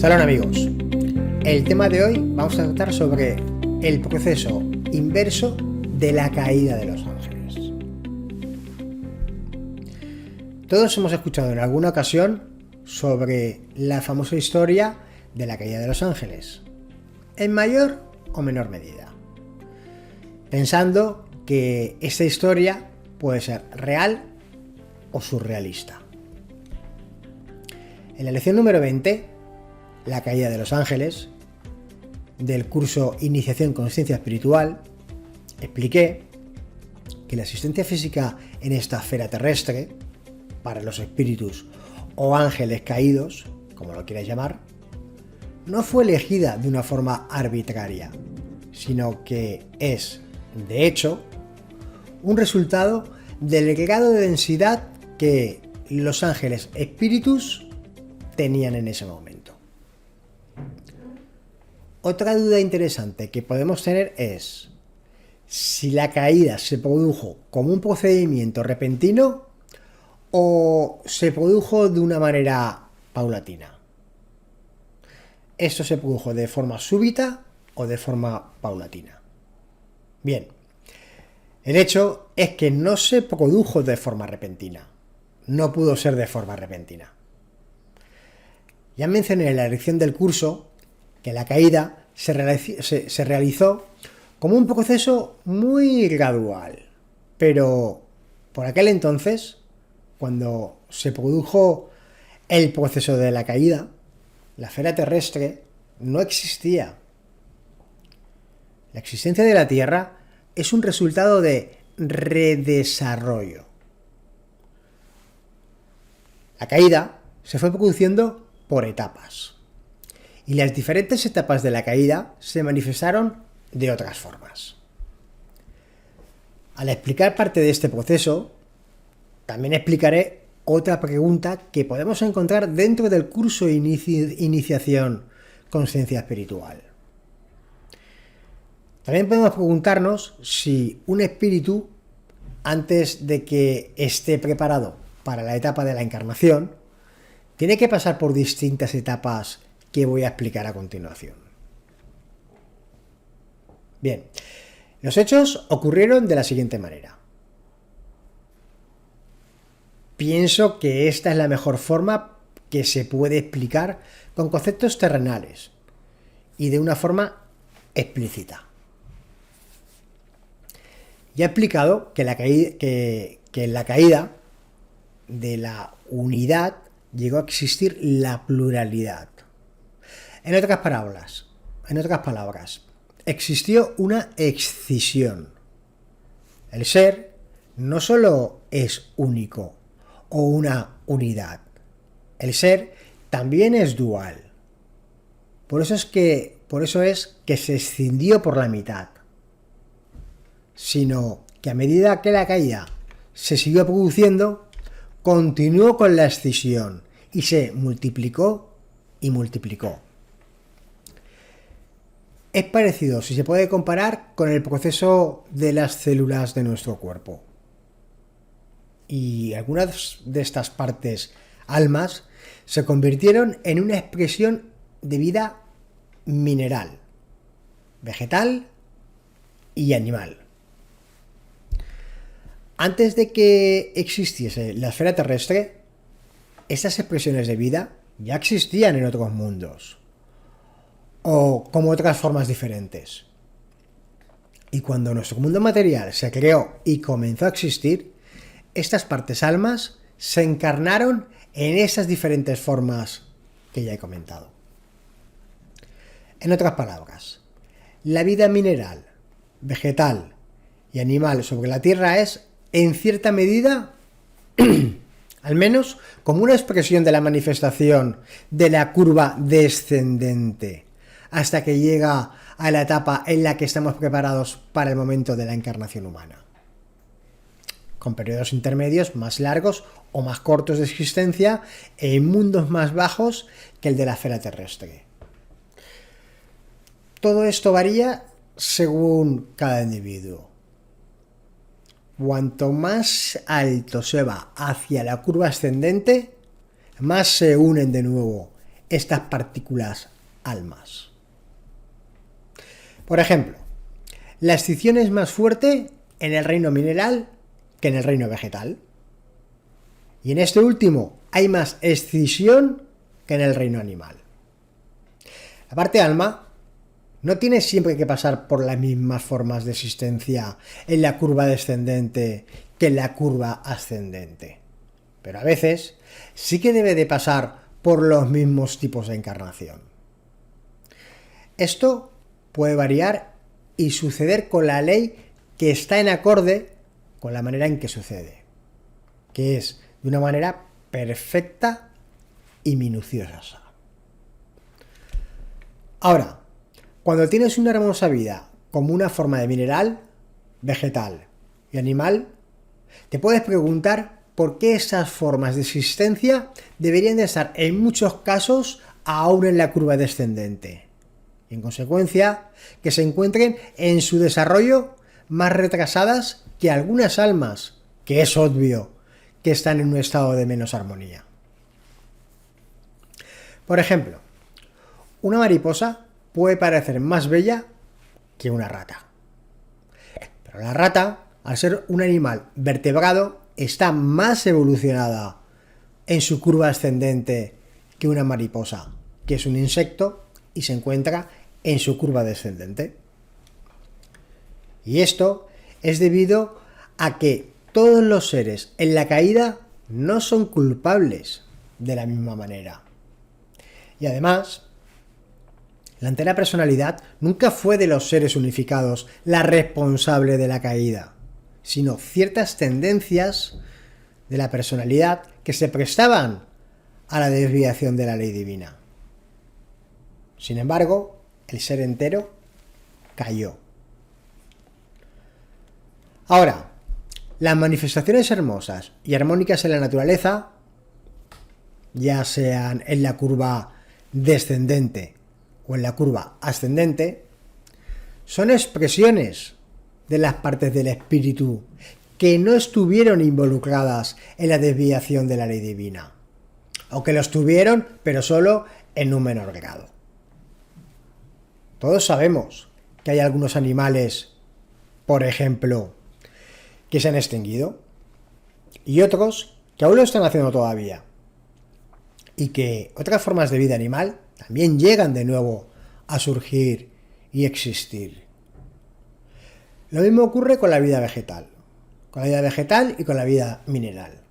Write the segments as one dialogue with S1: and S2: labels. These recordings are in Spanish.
S1: Salón amigos, el tema de hoy vamos a tratar sobre el proceso inverso de la caída de los ángeles. Todos hemos escuchado en alguna ocasión sobre la famosa historia de la caída de los ángeles, en mayor o menor medida, pensando que esta historia puede ser real o surrealista. En la lección número 20, la caída de los ángeles, del curso Iniciación Consciencia Espiritual, expliqué que la existencia física en esta esfera terrestre, para los espíritus o ángeles caídos, como lo quieras llamar, no fue elegida de una forma arbitraria, sino que es, de hecho, un resultado del grado de densidad que los ángeles espíritus tenían en ese momento. Otra duda interesante que podemos tener es si la caída se produjo como un procedimiento repentino o se produjo de una manera paulatina. ¿Esto se produjo de forma súbita o de forma paulatina? Bien, el hecho es que no se produjo de forma repentina. No pudo ser de forma repentina. Ya mencioné en la lección del curso que la caída se realizó como un proceso muy gradual, pero por aquel entonces, cuando se produjo el proceso de la caída, la esfera terrestre no existía. La existencia de la Tierra es un resultado de redesarrollo. La caída se fue produciendo por etapas, y las diferentes etapas de la caída se manifestaron de otras formas. Al explicar parte de este proceso, también explicaré otra pregunta que podemos encontrar dentro del curso Iniciación Consciencia Espiritual. También podemos preguntarnos si un espíritu, antes de que esté preparado para la etapa de la encarnación, tiene que pasar por distintas etapas que voy a explicar a continuación. Bien, los hechos ocurrieron de la siguiente manera. Pienso que esta es la mejor forma que se puede explicar con conceptos terrenales y de una forma explícita. Ya he explicado que en la caída de la unidad llegó a existir la pluralidad. En otras palabras, existió una excisión. El ser no solo es único o una unidad. El ser también es dual. Por eso es que se escindió por la mitad. Sino que a medida que la caída se siguió produciendo, continuó con la escisión y se multiplicó y multiplicó. Es parecido, si se puede comparar, con el proceso de las células de nuestro cuerpo. Y algunas de estas partes, almas, se convirtieron en una expresión de vida mineral, vegetal y animal. Antes de que existiese la esfera terrestre, estas expresiones de vida ya existían en otros mundos, o como otras formas diferentes. Y cuando nuestro mundo material se creó y comenzó a existir, estas partes almas se encarnaron en esas diferentes formas que ya he comentado. En otras palabras, la vida mineral, vegetal y animal sobre la Tierra es, en cierta medida, al menos como una expresión de la manifestación de la curva descendente, hasta que llega a la etapa en la que estamos preparados para el momento de la encarnación humana, con periodos intermedios más largos o más cortos de existencia en mundos más bajos que el de la esfera terrestre. Todo esto varía según cada individuo. Cuanto más alto se va hacia la curva ascendente, más se unen de nuevo estas partículas almas. Por ejemplo, la escissión es más fuerte en el reino mineral que en el reino vegetal. Y en este último hay más escisión que en el reino animal. La parte alma no tiene siempre que pasar por las mismas formas de existencia en la curva descendente que en la curva ascendente. Pero a veces sí que debe de pasar por los mismos tipos de encarnación. Esto puede variar y suceder con la ley que está en acorde con la manera en que sucede, que es de una manera perfecta y minuciosa. Ahora, cuando tienes una hermosa vida como una forma de mineral, vegetal y animal, te puedes preguntar por qué esas formas de existencia deberían de estar en muchos casos aún en la curva descendente. Y en consecuencia, que se encuentren en su desarrollo más retrasadas que algunas almas, que es obvio que están en un estado de menos armonía. Por ejemplo, una mariposa puede parecer más bella que una rata. Pero la rata, al ser un animal vertebrado, está más evolucionada en su curva ascendente que una mariposa, que es un insecto y se encuentra en su curva descendente. Y esto es debido a que todos los seres en la caída no son culpables de la misma manera. Y además, la entera personalidad nunca fue de los seres unificados la responsable de la caída, sino ciertas tendencias de la personalidad que se prestaban a la desviación de la ley divina. Sin embargo, el ser entero cayó. Ahora, las manifestaciones hermosas y armónicas en la naturaleza, ya sean en la curva descendente o en la curva ascendente, son expresiones de las partes del espíritu que no estuvieron involucradas en la desviación de la ley divina, o que lo estuvieron, pero solo en un menor grado. Todos sabemos que hay algunos animales, por ejemplo, que se han extinguido, y otros que aún lo están haciendo todavía, y que otras formas de vida animal también llegan de nuevo a surgir y existir. Lo mismo ocurre con la vida vegetal y con la vida mineral.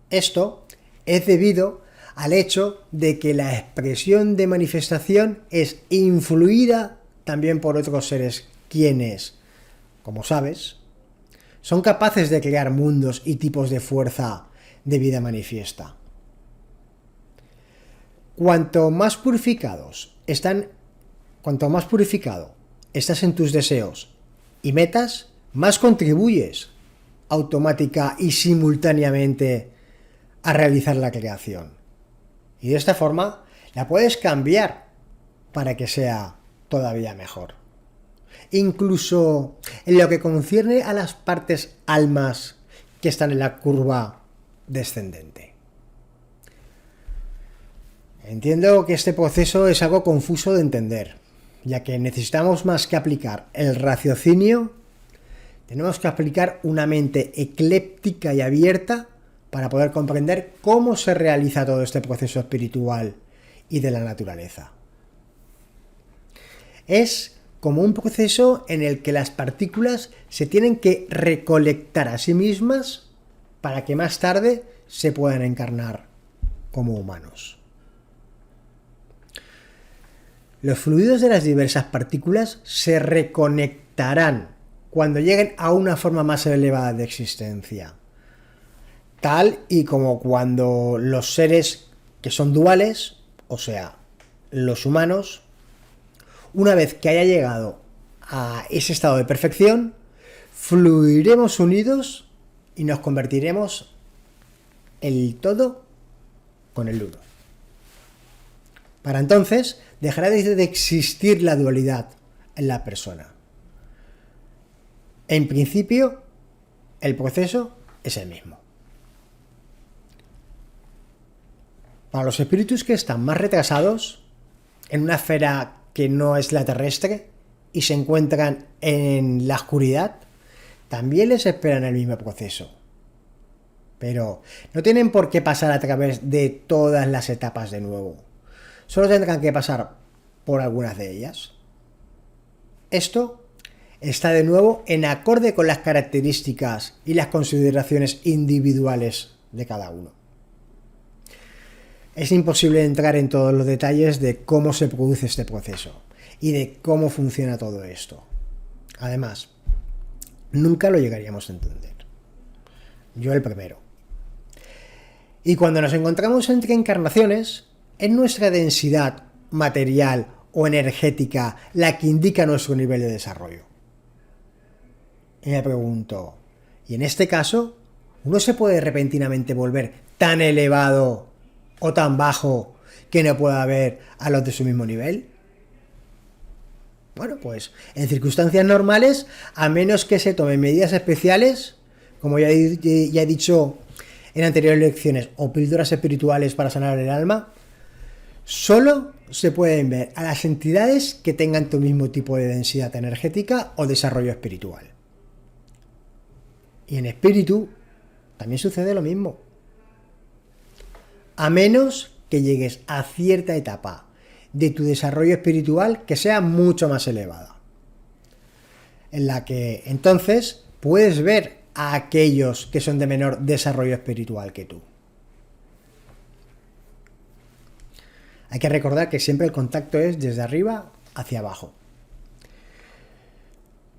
S1: Esto es debido al hecho de que la expresión de manifestación es influida también por otros seres quienes, como sabes, son capaces de crear mundos y tipos de fuerza de vida manifiesta. Cuanto más purificado estás en tus deseos y metas, más contribuyes automática y simultáneamente a realizar la creación. Y de esta forma la puedes cambiar para que sea todavía mejor. Incluso en lo que concierne a las partes almas que están en la curva descendente. Entiendo que este proceso es algo confuso de entender, ya que necesitamos más que aplicar el raciocinio, tenemos que aplicar una mente ecléptica y abierta para poder comprender cómo se realiza todo este proceso espiritual y de la naturaleza. Es como un proceso en el que las partículas se tienen que recolectar a sí mismas para que más tarde se puedan encarnar como humanos. Los fluidos de las diversas partículas se reconectarán cuando lleguen a una forma más elevada de existencia, tal y como cuando los seres que son duales, o sea, los humanos, una vez que haya llegado a ese estado de perfección, fluiremos unidos y nos convertiremos el todo con el uno. Para entonces dejará de existir la dualidad en la persona. En principio, el proceso es el mismo. Para los espíritus que están más retrasados, en una esfera que no es la terrestre y se encuentran en la oscuridad, también les esperan el mismo proceso. Pero no tienen por qué pasar a través de todas las etapas de nuevo. Solo tendrán que pasar por algunas de ellas. Esto está de nuevo en acorde con las características y las consideraciones individuales de cada uno. Es imposible entrar en todos los detalles de cómo se produce este proceso y de cómo funciona todo esto. Además, nunca lo llegaríamos a entender. Yo el primero. Y cuando nos encontramos entre encarnaciones, es nuestra densidad material o energética la que indica nuestro nivel de desarrollo. Y me pregunto, ¿y en este caso, uno se puede repentinamente volver tan elevado o tan bajo que no pueda ver a los de su mismo nivel? Bueno, pues en circunstancias normales, a menos que se tomen medidas especiales, como ya he dicho en anteriores lecciones, o píldoras espirituales para sanar el alma, solo se pueden ver a las entidades que tengan tu mismo tipo de densidad energética o desarrollo espiritual. Y en espíritu también sucede lo mismo. A menos que llegues a cierta etapa de tu desarrollo espiritual que sea mucho más elevada, en la que entonces puedes ver a aquellos que son de menor desarrollo espiritual que tú. Hay que recordar que siempre el contacto es desde arriba hacia abajo.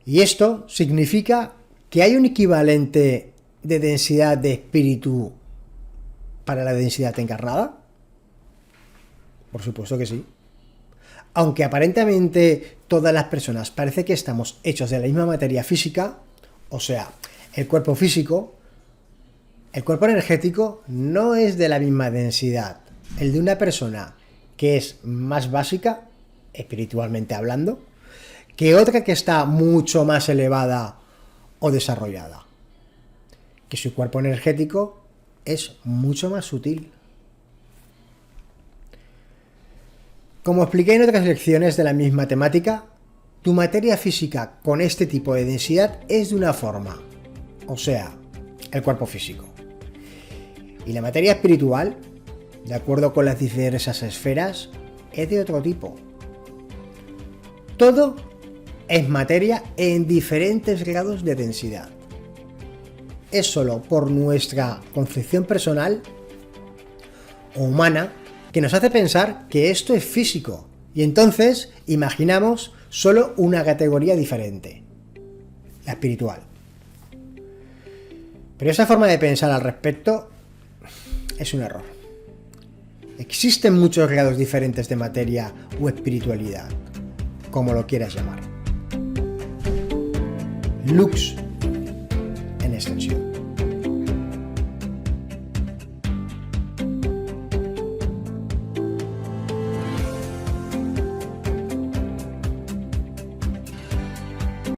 S1: Y esto significa que hay un equivalente de densidad de espíritu para la densidad encarnada. Por supuesto que sí. Aunque aparentemente todas las personas parece que estamos hechos de la misma materia física, o sea, el cuerpo físico, el cuerpo energético no es de la misma densidad. El de una persona que es más básica, espiritualmente hablando, que otra que está mucho más elevada o desarrollada. Que su cuerpo energético es mucho más sutil. Como expliqué en otras lecciones de la misma temática, tu materia física con este tipo de densidad es de una forma, o sea, el cuerpo físico. Y la materia espiritual, de acuerdo con las diversas esferas, es de otro tipo. Todo es materia en diferentes grados de densidad. Es solo por nuestra concepción personal o humana que nos hace pensar que esto es físico y entonces imaginamos solo una categoría diferente, la espiritual. Pero esa forma de pensar al respecto es un error. Existen muchos grados diferentes de materia o espiritualidad, como lo quieras llamar. Lux en extensión.